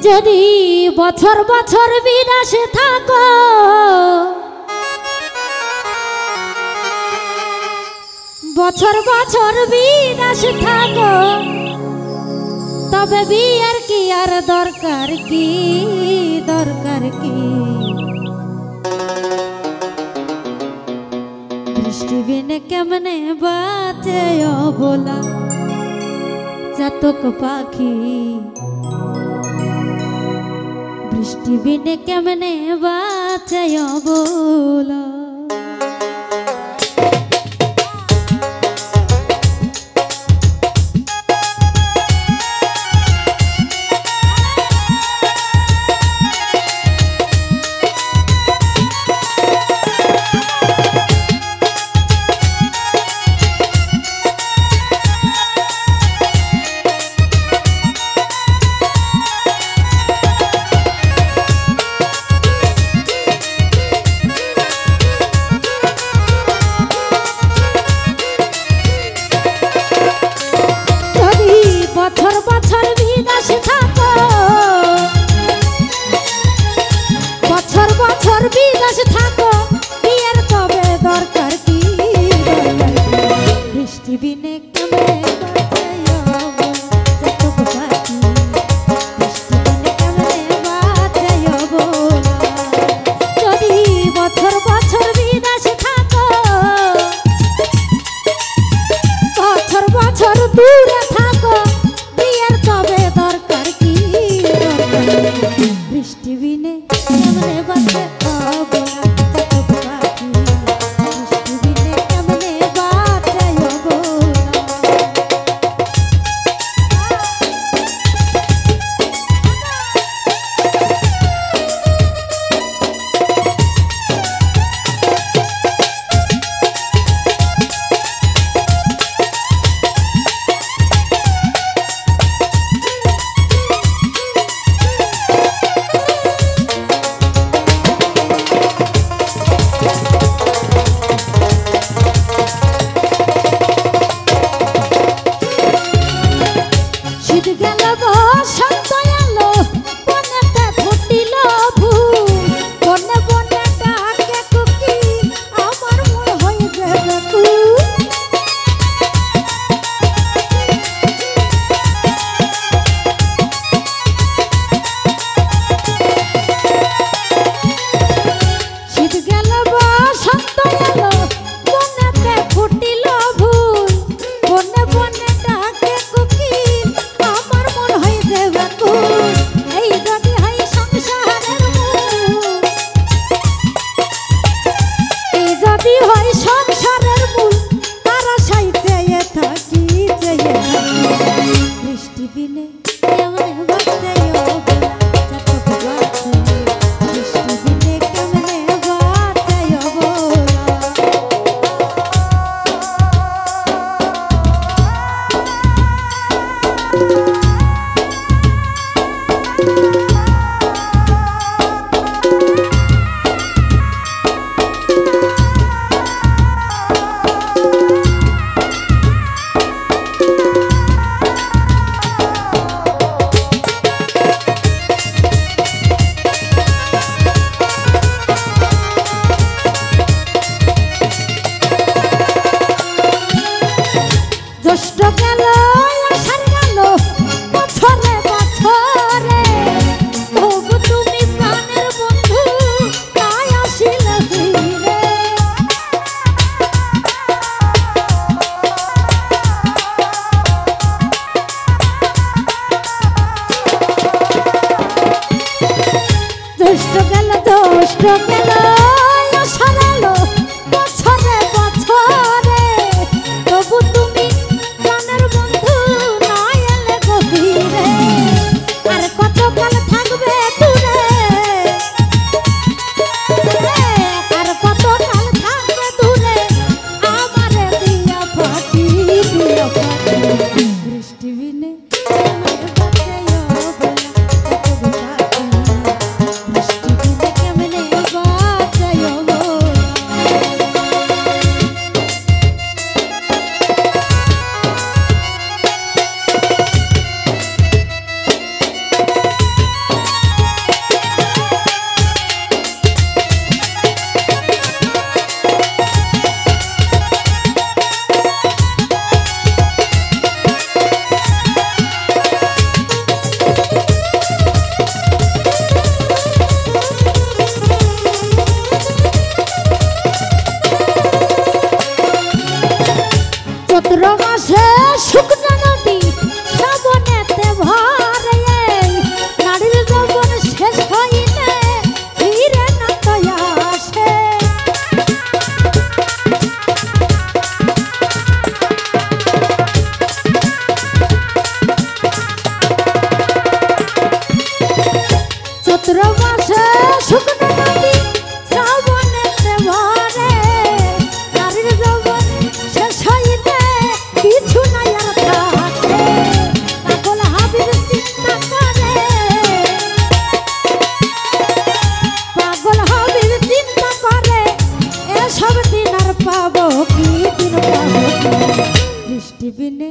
যদি বছর বছর বিদেশে থাকো, বছর বছর বিদেশে থাকো, তবে বিয়ের কি আর দরকার কি, দরকার কি? বৃষ্টি বিনে কেমনে বাঁচে অবলা চাতক পাখি, বৃষ্টি বিনে কেমনে বাঁচে অবলা। বছর বছর বিদেশে থাকো, বছর বছর বিদেশে থাকো, বিয়ের তবে দরকার কি? বৃষ্টি বিনে কেমনে যদি বছর বছর বিদেশে থাকো, বছর বছর দূরে থাকো, বৃষ্টি বিনে কেমনে বাঁচে অবলা চাতক পাখি, বৃষ্টি বিনে কেমনে বাঁচে অবলা। জ্যৈষ্ঠ গেল আষাঢ় গেল বছরে বছরে, তবু তুমি প্রাণের বন্ধু তাই আসিলে ফিরে। জ্যৈষ্ঠ গেল জ্যৈষ্ঠ গেল আষাঢ় এলো বছরে বছরে, তবু তুমি প্রাণের বন্ধু না এলে গভীরে। আর কতকাল থাকবে দূরে, আর কতকাল থাকবে দূরে, আমারে দিয়া ফাটি দিয়া ফাটি। বৃষ্টি বিনে বৃষ্টি বিনে কেমনে মাসে শুকনো নদী শ্রাবণেতে ভরে নারীর যৌবন শেষ হইলে ফিরে না তো আসে। চৈত্র মাসে শুকনো নদী শ্রাবণেতে ভরে নারীর যৌবন শেষ হইলে কিছু নাই আর থাকে। পাগল হাবিব চিন্তা করে, পাগল হাবিব চিন্তা করে এসব দিন আর পাবো কি, দিন পাবো কি, বৃষ্টি বিনে